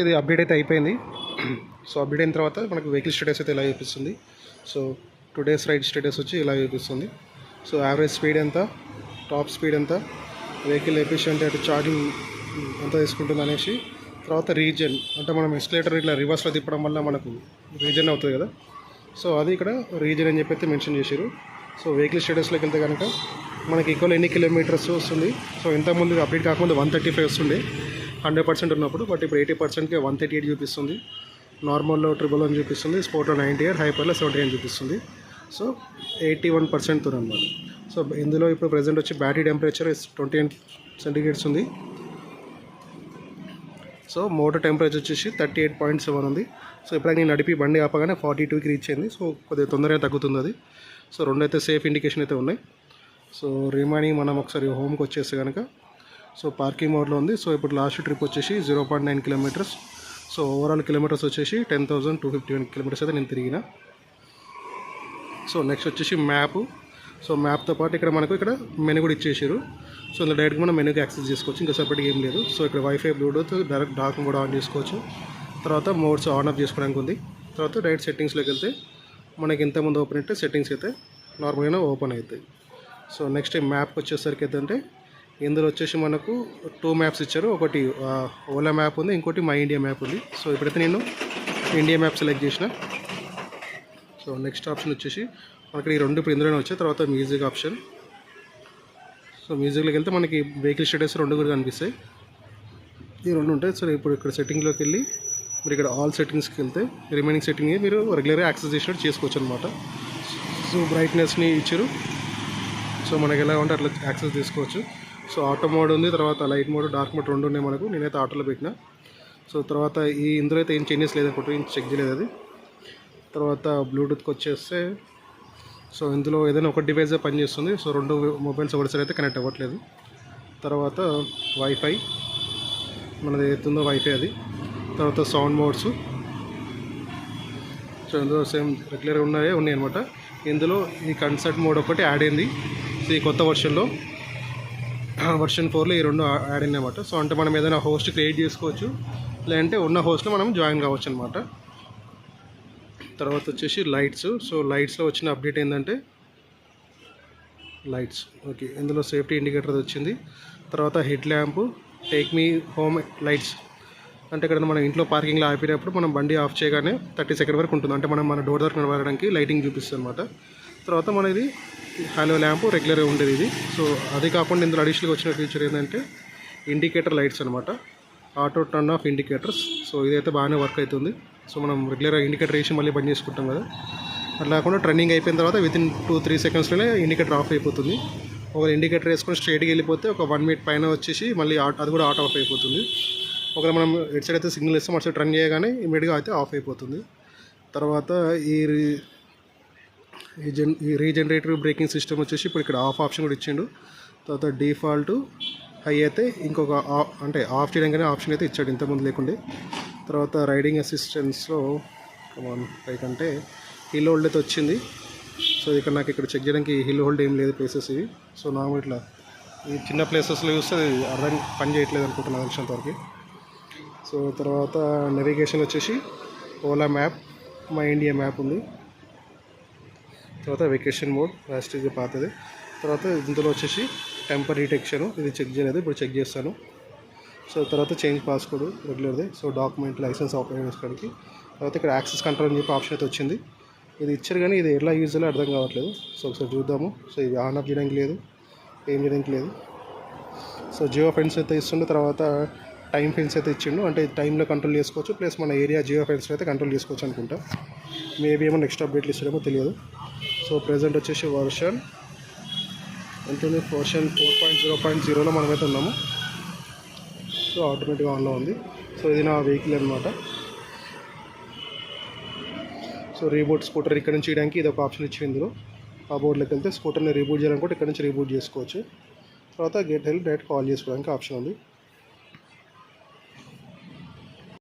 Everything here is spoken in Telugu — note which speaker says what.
Speaker 1: ఇది అప్డేట్ అయితే అయిపోయింది. సో అప్డేట్ అయిన తర్వాత మనకు వెహికల్ స్టేటస్ అయితే ఇలా చూపిస్తుంది. సో టుడేస్ రైడ్ స్టేటస్ వచ్చి ఇలా చూపిస్తుంది. సో యావరేజ్ స్పీడ్ ఎంత, టాప్ స్పీడ్ ఎంత, వెహికల్ ఎఫిషియెంట్ అంటే ఛార్జింగ్ ఎంత తీసుకుంటుంది అనేసి, తర్వాత రీజన్ అంటే మనం ఎస్కలేటర్ ఇట్లా రివర్స్లో తిప్పడం వల్ల మనకు రీజన్ అవుతుంది కదా, సో అది ఇక్కడ రీజన్ అని చెప్పి అయితే మెన్షన్ చేశారు. సో వెహికల్ స్టేటస్లోకి వెళ్తే కనుక మనకి ఈక్వల్ ఎన్ని కిలోమీటర్స్ వస్తుంది. సో ఇంతకుముందు అప్డేట్ కాకముందు 135 వస్తుండే 100% ఉన్నప్పుడు, బట్ ఇప్పుడు 80%కి 138 చూపిస్తుంది. నార్మల్లో 111 చూపిస్తుంది, స్పోర్ట్లో 98, హైపర్లో 79 చూపిస్తుంది. సో 81% అనమాట. సో ఇందులో ఇప్పుడు ప్రజెంట్ వచ్చి బ్యాటరీ టెంపరేచర్ 28 సెంటిగ్రేడ్స్ ఉంది. సో మోటార్ టెంపరేచర్ వచ్చేసి 38.7 ఉంది. సో ఇప్పుడు నేను నడిపి బండి ఆపగానే 42కి రీచ్ అయింది. సో కొద్దిగా తొందరగా తగ్గుతుంది అది. సో రెండైతే సేఫ్ ఇండికేషన్ అయితే ఉన్నాయి. సో రిమైనింగ్ మనం ఒకసారి హోమ్కి వచ్చేస్తే కనుక సో పార్కింగ్ మోడ్లో ఉంది. సో ఇప్పుడు లాస్ట్ ట్రిప్ వచ్చేసి 0.9 కిలోమీటర్స్. సో ఓవరాల్ కిలోమీటర్స్ వచ్చేసి 10,251 కిలోమీటర్స్ అయితే నేను తిరిగిన. సో నెక్స్ట్ వచ్చేసి మ్యాప్. సో మ్యాప్తో పాటు ఇక్కడ మనకు ఇక్కడ మెనూ కూడా ఇచ్చేసారు. సో ఇందులో డైరెక్ట్గా మనం మెనూకి యాక్సెస్ చేసుకోవచ్చు, ఇంకా సపరేట్గా ఏం లేదు. సో ఇక్కడ వైఫై, బ్లూటూత్, డైరెక్ట్ డాక్ని కూడా ఆన్ చేసుకోవచ్చు. తర్వాత మోడ్స్ ఆన్ ఆఫ్ చేసుకోవడానికి ఉంది. తర్వాత డైరెక్ట్ సెట్టింగ్స్లోకి వెళ్తే మనకి ఇంతకుముందు ఓపెన్ అయితే సెట్టింగ్స్ అయితే నార్మల్గానే ఓపెన్ అవుతాయి. సో నెక్స్ట్ మ్యాప్కి వచ్చేసరికి ఏంటంటే ఇందులో వచ్చేసి మనకు 2 మ్యాప్స్ ఇచ్చారు. ఒకటి ఓలా మ్యాప్ ఉంది, ఇంకోటి మై ఇండియా మ్యాప్ ఉంది. సో ఇప్పుడైతే నేను ఇండియా మ్యాప్ సెలెక్ట్ చేసిన. సో నెక్స్ట్ ఆప్షన్ వచ్చేసి మనకి ఈ రెండు ఇప్పుడు ఇందులోనే వచ్చాయి. తర్వాత మ్యూజిక్ ఆప్షన్. సో మ్యూజిక్లోకి వెళ్తే మనకి వెహికల్ స్టేటస్ రెండు కూడా కనిపిస్తాయి, ఈ రెండు ఉంటాయి. సో ఇప్పుడు ఇక్కడ సెట్టింగ్లోకి వెళ్ళి మీరు ఇక్కడ ఆల్ సెట్టింగ్స్కి వెళ్తే రిమైనింగ్ సెట్టింగ్ మీరు రెగ్యులర్గా యాక్సెస్ చేసినట్టు చేసుకోవచ్చు అనమాట. సో బ్రైట్నెస్ని ఇచ్చారు. సో మనకి ఎలా ఉంటే అట్లా యాక్సెస్ తీసుకోవచ్చు. సో ఆటో మోడ్ ఉంది, తర్వాత లైట్ మోడ్, డార్క్ మోడ్ రెండు ఉన్నాయి మనకు. నేనైతే ఆటోలో పెట్టిన. సో తర్వాత ఇందులో అయితే ఏం చేంజెస్ లేదనుకుంటే, ఏం చెక్ చేయలేదు అది. తర్వాత బ్లూటూత్కి వచ్చేస్తే సో ఇందులో ఏదైనా ఒక డివైజే పనిచేస్తుంది. సో రెండు మొబైల్స్ ఒకటిసారి అయితే కనెక్ట్ అవ్వట్లేదు. తర్వాత వైఫై మనది ఏతుందో వైఫై అది. తర్వాత సౌండ్ మోడ్స్. సో ఇందులో సేమ్ రెగ్యులర్గా ఉన్నాయి అనమాట. ఇందులో ఈ కన్సర్ట్ మోడ్ ఒకటి యాడ్ అయింది. సో ఈ కొత్త వర్షన్లో వర్షన్ 4లో ఈ రెండు యాడ్ అయింది అనమాట. సో అంటే మనం ఏదైనా హోస్ట్ క్రియేట్ చేసుకోవచ్చు, లేదంటే ఉన్న హోస్ట్లో మనం జాయిన్ కావచ్చు అనమాట. తర్వాత వచ్చేసి లైట్స్. సో లైట్స్లో వచ్చిన అప్డేట్ ఏంటంటే లైట్స్ ఓకే, ఇందులో సేఫ్టీ ఇండికేటర్ వచ్చింది. తర్వాత head lamp, take me home lights అంటే ఇక్కడ మనం ఇంట్లో పార్కింగ్లో ఆపినప్పుడు మనం బండి ఆఫ్ చేయగానే 30 సెకండ్ వరకు ఉంటుంది. అంటే మనం మన డోర్ దగ్గర వెళ్ళడానికి లైటింగ్ చూపిస్తుంది అనమాట. తర్వాత మనది హలో ల్యాంప్ రెగ్యులర్గా ఉండేది ఇది. సో అది కాకుండా ఇందులో అడిషనల్గా వచ్చిన ఫీచర్ ఏంటంటే ఇండికేటర్ లైట్స్ అనమాట, auto turn off indicators. So ఇదైతే బాగానే వర్క్ అవుతుంది. సో మనం రెగ్యులర్గా ఇండికేటర్ వేసి మళ్ళీ బంద్ చేసుకుంటాం కదా, అట్లా కాకుండా టర్నింగ్ అయిపోయిన తర్వాత వితిన్ 2-3 సెకండ్స్లోనే ఇండికేటర్ ఆఫ్ అయిపోతుంది. ఒక ఇండికేటర్ వేసుకొని స్ట్రైట్గా వెళ్ళిపోతే ఒక 1 మినిట్ పైన వచ్చేసి మళ్ళీ అది కూడా ఆటో ఆఫ్ అయిపోతుంది. ఒకవేళ మనం ఎటు సైడ్ అయితే సిగ్నల్ ఇస్తాం అటు సైడ్ టర్న్ చేయగానే ఇమీడియట్గా అయితే ఆఫ్ అయిపోతుంది. తర్వాత ఈ రీజనరేటివ్ బ్రేకింగ్ సిస్టమ్ వచ్చేసి ఇప్పుడు ఇక్కడ ఆఫ్ ఆప్షన్ కూడా ఇచ్చిండు. తర్వాత డిఫాల్ట్ హై అయితే ఇంకొక అంటే ఆఫ్ చేయడానికి ఆప్షన్ అయితే ఇచ్చాడు, ఇంతకుముందు లేకుండే. తర్వాత రైడింగ్ అసిస్టెన్స్లో పైకంటే హిల్ హోల్డ్ అయితే వచ్చింది. సో ఇక్కడ నాకు ఇక్కడ చెక్ చేయడానికి హిల్ హోల్డ్ ఏం లేదు ప్లేసెస్ ఇవి. సో నార్మల్ ఇట్లా ఈ చిన్న ప్లేసెస్లో చూస్తే అర్థం పని చేయట్లేదు అనుకుంటున్నాను తెలిసినంతవరకు. సో తర్వాత నెవిగేషన్ వచ్చేసి Ola map, my India map ఉంది. తర్వాత వెకేషన్ మోడ్ లాస్ట్గా పాతది. తర్వాత ఇందులో వచ్చేసి టెంపర్ డిటెక్షన్, ఇది చెక్ చేయలేదు, ఇప్పుడు చెక్ చేస్తాను. సో తర్వాత చేంజ్ పాస్కోడ్ రెగ్యులర్ది. సో డాక్యుమెంట్, లైసెన్స్ ఆపరేట్ చేసుకోవడానికి. తర్వాత ఇక్కడ యాక్సెస్ కంట్రోల్ అని చెప్పి ఆప్షన్ అయితే వచ్చింది. ఇది ఇచ్చారు కానీ ఇది ఎలా యూజ్ చేయాలో అర్థం కావట్లేదు. సో ఒకసారి చూద్దాము. సో ఇది ఆన్ ఆఫ్ చేయడానికి లేదు, ఏం చేయడానికి లేదు. సో జియో ఫెన్స్ అయితే ఇస్తుండే. తర్వాత టైం ఫెన్స్ అయితే ఇచ్చిండు, అంటే టైంలో కంట్రోల్ చేసుకోవచ్చు, ప్లస్ మన ఏరియా జియో ఫెన్స్లో అయితే కంట్రోల్ చేసుకోవచ్చు అనుకుంటా. మేబీ ఏమో నెక్స్ట్ అప్డేట్లు ఇస్తాడేమో తెలియదు. సో ప్రెజెంట్ వచ్చేసి వర్షన్ ఉంటుంది, వర్షన్ 4.0.0లో మనమైతే ఉన్నాము. సో ఆటోమేటిక్గా ఆన్లో ఉంది. సో ఇది నా వెహికల్ అనమాట. సో రీబూట్ స్కూటర్ ఇక్కడ నుంచి చేయడానికి ఇది ఒక ఆప్షన్ ఇచ్చింది. ఇందులో ఆ బోర్డులోకి వెళ్తే స్కూటర్ని రీబూట్ చేయాలనుకుంటే ఇక్కడ నుంచి రీబూట్ చేసుకోవచ్చు. తర్వాత గెట్ హెల్ప్ డైరెక్ట్ కాల్ చేసుకోవడానికి ఆప్షన్ ఉంది.